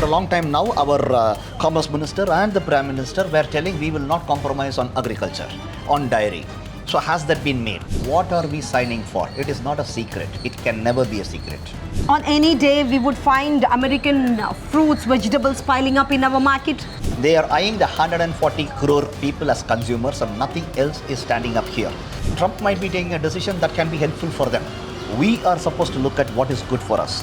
for a long time now, our Commerce Minister and the Prime Minister were telling we will not compromise on agriculture, on dairy. So has that been made? What are we signing for? It is not a secret. It can never be a secret. On any day, we would find American fruits, vegetables piling up in our market. They are eyeing the 140 crore people as consumers and nothing else is standing up here. Trump might be taking a decision that can be helpful for them. We are supposed to look at what is good for us.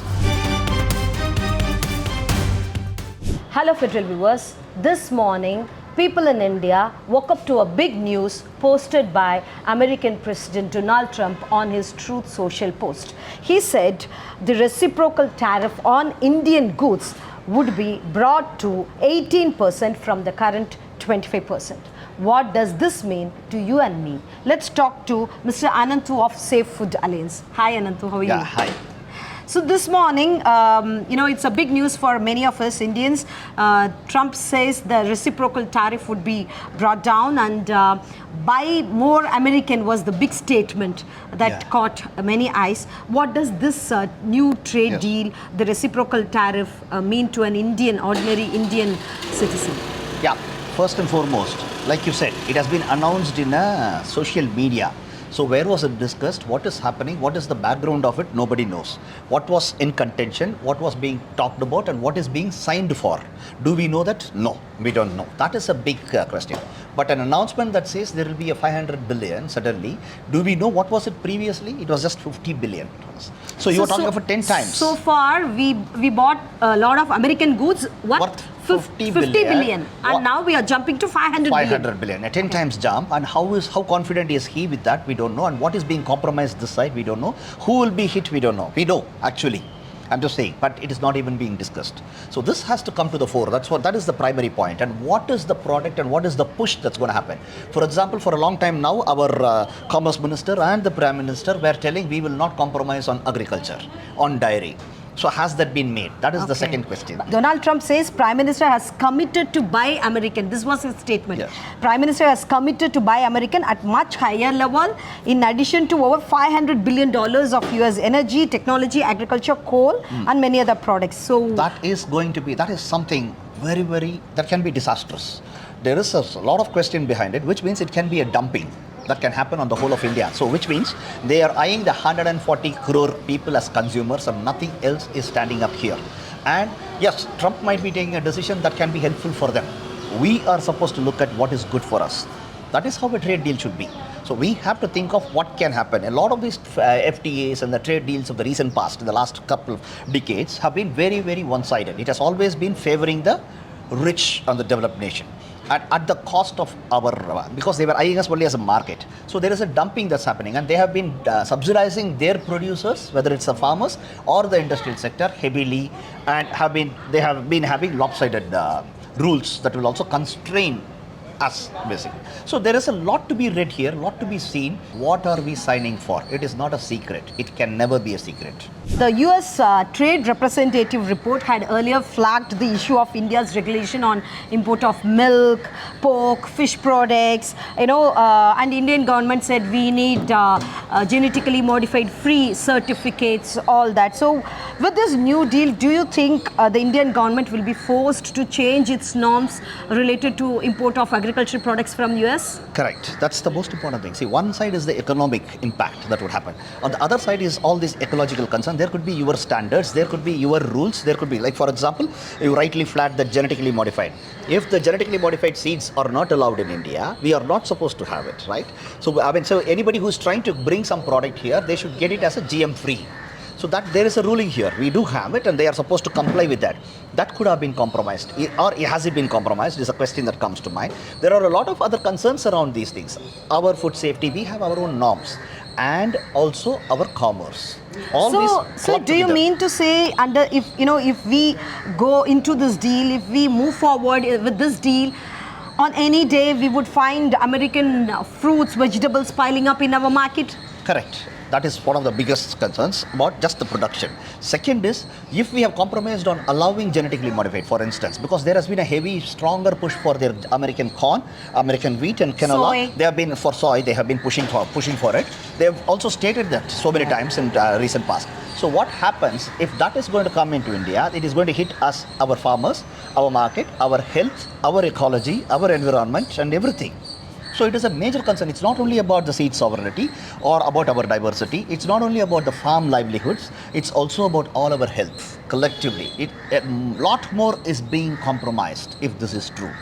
Hello Federal viewers, this morning people in India woke up to a big news posted by American President Donald Trump on his Truth Social post. He said the reciprocal tariff on Indian goods would be brought to 18% from the current 25%. What does this mean to you and me? Let's talk to Mr. Ananthoo of Safe Food Alliance. Hi Ananthoo, how are you? Yeah, hi. So this morning, it's a big news for many of us Indians. Trump says the reciprocal tariff would be brought down and buy more American was the big statement that caught many eyes. What does this new trade deal, the reciprocal tariff, mean to an ordinary Indian citizen? Yeah, first and foremost, like you said, it has been announced in social media. So where was it discussed? What is happening? What is the background of it? Nobody knows. What was in contention? What was being talked about? And what is being signed for? Do we know that? No, we don't know. That is a big question. But an announcement that says there will be a 500 billion suddenly, do we know what was it previously? It was just 50 billion. So you are talking about 10 times. So far, we bought a lot of American goods. Worth 50 billion. And now we are jumping to 500 billion. A 10 times jump. And how confident is he with that? We don't know. And what is being compromised this side? We don't know. Who will be hit? We don't know. We know, actually. I'm just saying, but it is not even being discussed. So this has to come to the fore. That is the primary point. And what is the product and what is the push that's going to happen? For example, for a long time now, our Commerce Minister and the Prime Minister were telling we will not compromise on agriculture, on dairy. So has that been made? That is the second question. Donald Trump says Prime Minister has committed to buy American. This was his statement. Yes. Prime Minister has committed to buy American at much higher level in addition to over $500 billion of US energy, technology, agriculture, coal and many other products. So that is something very, very, that can be disastrous. There is a lot of question behind it, which means it can be a dumping that can happen on the whole of India. So which means they are eyeing the 140 crore people as consumers and nothing else is standing up here. And yes, Trump might be taking a decision that can be helpful for them. We are supposed to look at what is good for us. That is how a trade deal should be. So we have to think of what can happen. A lot of these FTAs and the trade deals of the recent past, in the last couple of decades, have been very, very one-sided. It has always been favoring the rich and the developed nation. At the cost of because they were eyeing us only as a market. So there is a dumping that's happening and they have been subsidizing their producers, whether it's the farmers or the industrial sector, heavily, and they have been having lopsided rules that will also constrain us, basically. So there is a lot to be read here, a lot to be seen. What are we signing for? It is not a secret. It can never be a secret. The US Trade Representative report had earlier flagged the issue of India's regulation on import of milk, pork, fish products, and Indian government said we need genetically modified free certificates, all that. So with this new deal, do you think the Indian government will be forced to change its norms related to import of agricultural products from US? Correct. That's the most important thing. See, one side is the economic impact that would happen. On the other side is all this ecological concern. There could be your standards, there could be your rules, there could be, like for example, you rightly flagged that genetically modified. If the genetically modified seeds are not allowed in India, we are not supposed to have it, right? So anybody who's trying to bring some product here, they should get it as a GM-free. So that there is a ruling here. We do have it and they are supposed to comply with that. That could have been compromised. Or has it been compromised is a question that comes to mind. There are a lot of other concerns around these things. Our food safety, we have our own norms and also our commerce. So do you mean to say if we go into this deal, if we move forward with this deal, on any day we would find American fruits, vegetables piling up in our market? Correct. That is one of the biggest concerns about just the production. Second is, if we have compromised on allowing genetically modified, for instance, because there has been a heavy, stronger push for their American corn, American wheat and canola. Soy. They have been, for soy, they have been pushing for it. They have also stated that so many times in recent past. So what happens if that is going to come into India? It is going to hit us, our farmers, our market, our health, our ecology, our environment and everything. So it is a major concern. It's not only about the seed sovereignty or about our diversity. It's not only about the farm livelihoods. It's also about all our health collectively. A lot more is being compromised if this is true.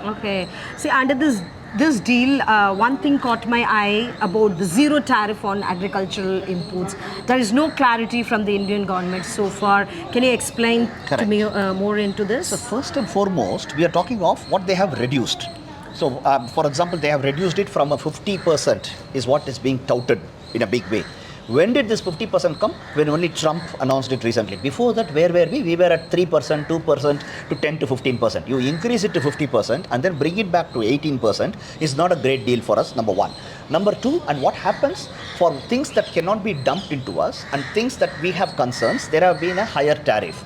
Okay. See, under this deal, one thing caught my eye about the zero tariff on agricultural imports. There is no clarity from the Indian government so far. Can you explain to me more into this? So first and foremost, we are talking of what they have reduced. So, for example, they have reduced it from a 50% is what is being touted in a big way. When did this 50% come? When only Trump announced it recently. Before that, where were we? We were at 3%, 2% to 10 to 15%. You increase it to 50% and then bring it back to 18% is not a great deal for us, number one. Number two, and what happens for things that cannot be dumped into us and things that we have concerns, there have been a higher tariff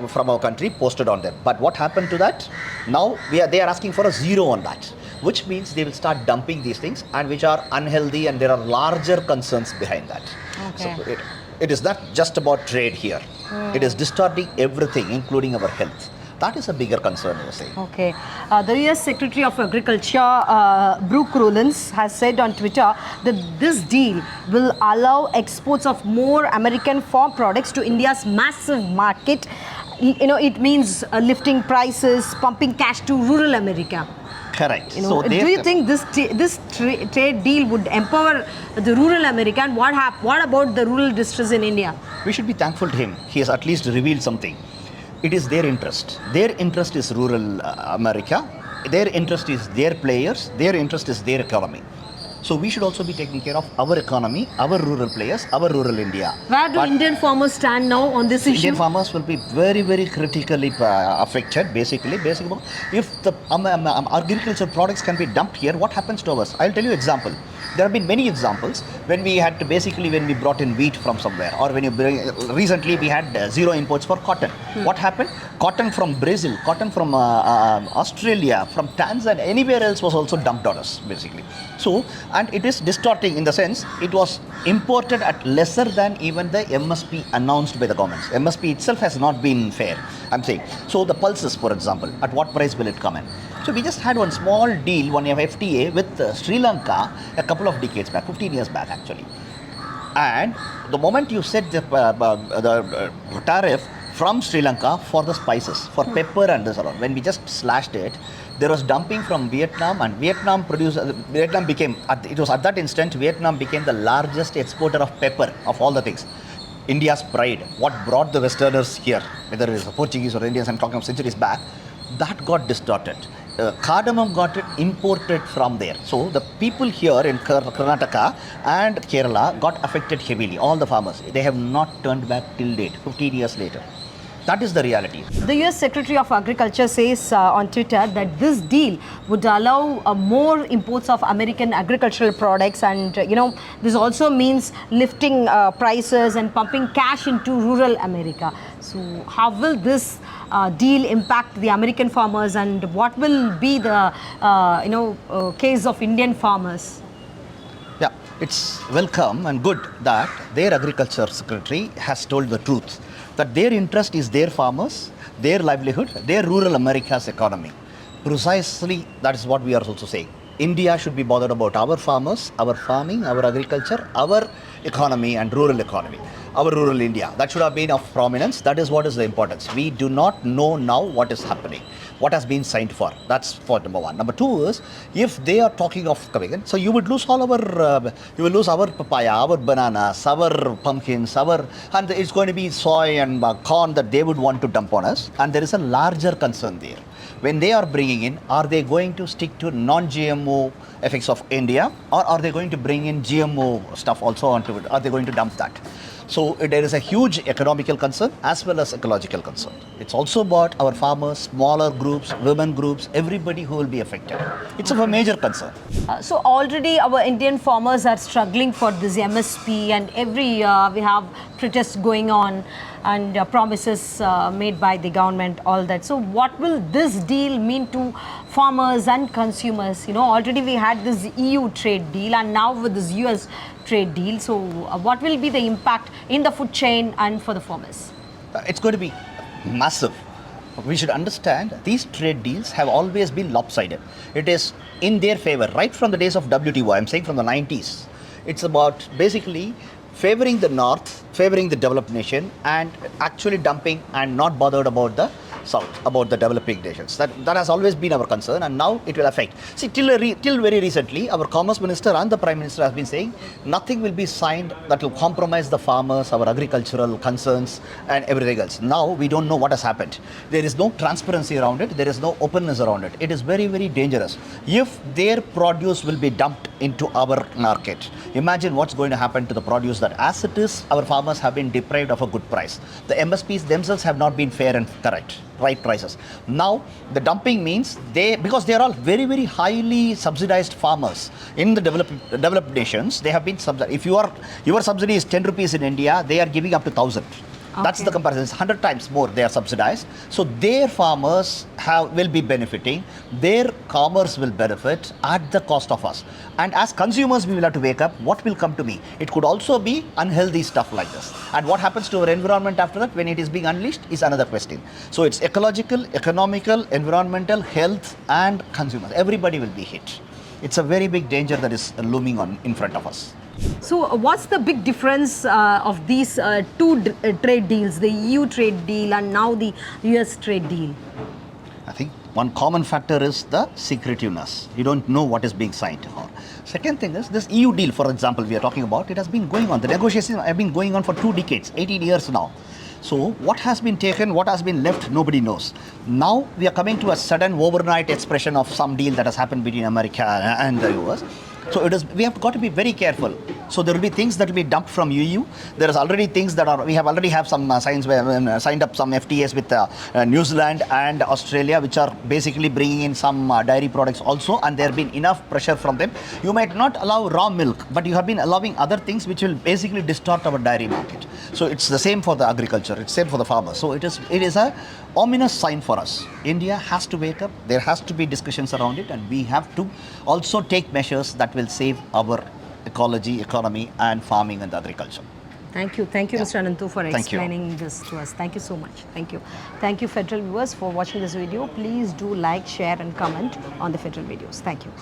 from our country posted on them. But what happened to that? Now they are asking for a zero on that, which means they will start dumping these things and which are unhealthy, and there are larger concerns behind that. Okay. So it is not just about trade here. It is distorting everything, including our health. That is a bigger concern, I would say. Okay. The US Secretary of Agriculture, Brooke Rollins, has said on Twitter that this deal will allow exports of more American farm products to India's massive market. You know, it means lifting prices, pumping cash to rural America. Correct. You know, do you think this trade deal would empower the rural America? And what about the rural distress in India? We should be thankful to him. He has at least revealed something. It is their interest. Their interest is rural America. Their interest is their players. Their interest is their economy. So we should also be taking care of our economy, our rural players, our rural India. Where do Indian farmers stand now on this issue? Indian farmers will be very, very critically affected, basically. If the agricultural products can be dumped here, what happens to us? I'll tell you an example. There have been many examples when we had to when we brought in wheat from somewhere, or recently we had zero imports for cotton. What happened? Cotton from Brazil, cotton from Australia, from Tanzania, anywhere else was also dumped on us, basically. So, and it is distorting in the sense it was imported at lesser than even the MSP announced by the governments. MSP itself has not been fair, I'm saying. So the pulses, for example, at what price will it come in? So we just had one small deal, one FTA with Sri Lanka a couple of decades back, 15 years back actually. And the moment you set the tariff from Sri Lanka for the spices, for pepper and this alone, when we just slashed it, there was dumping from Vietnam, and Vietnam became, it was at that instant, Vietnam became the largest exporter of pepper of all the things. India's pride, what brought the Westerners here, whether it is the Portuguese or Indians, I'm talking of centuries back, that got distorted. Cardamom got imported from there. So the people here in Karnataka and Kerala got affected heavily, all the farmers. They have not turned back till date, 15 years later. That is the reality. The US Secretary of Agriculture says on Twitter that this deal would allow more imports of American agricultural products, and this also means lifting prices and pumping cash into rural America. So how will this deal impact the American farmers, and what will be the case of Indian farmers? Yeah, it's welcome and good that their agriculture secretary has told the truth, that their interest is their farmers, their livelihood, their rural America's economy. Precisely, that is what we are also saying. India should be bothered about our farmers, our farming, our agriculture, our economy and rural economy, our rural India. That should have been of prominence. That is what is the importance. We do not know now what is happening, what has been signed for. That's for number one. Number two is, if they are talking of coming in, so you would lose all our, you will lose our papaya, our bananas, our pumpkins, and it's going to be soy and corn that they would want to dump on us. And there is a larger concern there. When they are bringing in, are they going to stick to non-GMO effects of India, or are they going to bring in GMO stuff also onto it? Are they going to dump that? So there is a huge economical concern as well as ecological concern. It's also about our farmers, smaller groups, women groups, everybody who will be affected. It's of a major concern. So already our Indian farmers are struggling for this MSP, and every year we have protests going on and promises made by the government, all that. So what will this deal mean to farmers and consumers? You know, already we had this EU trade deal, and now with this US trade deal. So what will be the impact in the food chain and for the farmers? It's going to be massive. We should understand these trade deals have always been lopsided. It is in their favor right from the days of WTO. I'm saying from the 90s. It's about basically favoring the North, favoring the developed nation, and actually dumping and not bothered about the South, about the developing nations. That has always been our concern, and now it will affect. See, till very recently, our Commerce Minister and the Prime Minister have been saying nothing will be signed that will compromise the farmers, our agricultural concerns, and everything else. Now we don't know what has happened. There is no transparency around it. There is no openness around it. It is very, very dangerous. If their produce will be dumped into our market, imagine what's going to happen to the produce that, as it is, our farmers have been deprived of a good price. The MSPs themselves have not been fair and correct. Right prices. Now the dumping means because they are all very, very highly subsidized farmers in the developed nations. They have been subsidized. If your subsidy is 10 rupees in India, they are giving up to 1,000. Okay. That's the comparison. It's 100 times more they are subsidized. So their farmers will be benefiting. Their commerce will benefit at the cost of us. And as consumers, we will have to wake up. What will come to me? It could also be unhealthy stuff like this. And what happens to our environment after that when it is being unleashed is another question. So it's ecological, economical, environmental, health, and consumers. Everybody will be hit. It's a very big danger that is looming in front of us. So what's the big difference of these two trade deals, the EU trade deal and now the US trade deal? I think one common factor is the secretiveness. You don't know what is being signed for. Second thing is this EU deal, for example, we are talking about, it has been going on. The negotiations have been going on for 2 decades, 18 years now. So what has been taken, what has been left, nobody knows. Now we are coming to a sudden overnight expression of some deal that has happened between America and the US. So we have got to be very careful. So there will be things that will be dumped from EU. There is already things that we have already have some signed up some FTAs with New Zealand and Australia, which are basically bringing in some dairy products also, and there have been enough pressure from them. You might not allow raw milk, but you have been allowing other things which will basically distort our dairy market. So it's the same for the agriculture, it's same for the farmers. So it is a ominous sign for us. India has to wake up. There has to be discussions around it, and we have to also take measures that will save our ecology, economy, and farming and agriculture. Thank you, Mr. Ananthoo, for explaining this to us. Thank you so much. Thank you. Thank you, Federal viewers, for watching this video. Please do like, share, and comment on the Federal videos. Thank you.